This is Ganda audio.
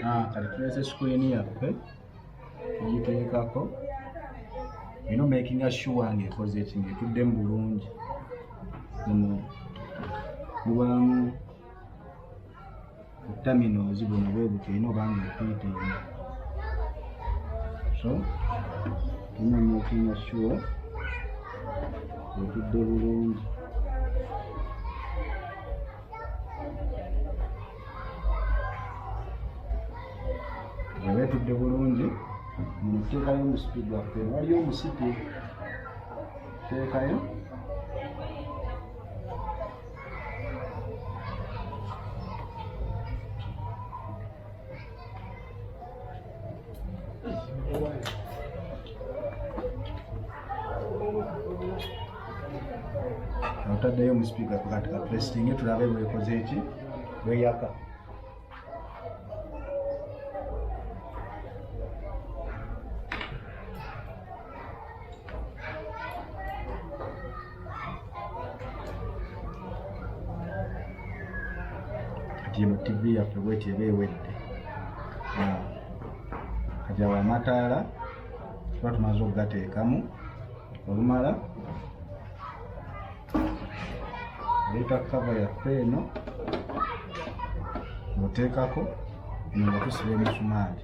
kale tulese screen yaffe tugiteekako. Ino making sure ng'ekoze eki ng'etuddemu bulungi. Muno mubaamu terminals buno bwe butyo ino oba ng'ekuyita eno. So tulina making sure ng'etudde bulungi. Bw'eba etudde bulungi, muno tuteekayo omusipi gwaffe. Waliyo omusipi tuteekayo. Otaddeyo omusipi gwaffe kati ka pressing tulabe bwekoze eki bweyaka. Eno TV yaffe bweti eba ewedde. Kati awo amataala tuba tumaze okugateekamu. Olumala oleeta kava yaffe eno ng'oteekako nga tusiba emisumaali.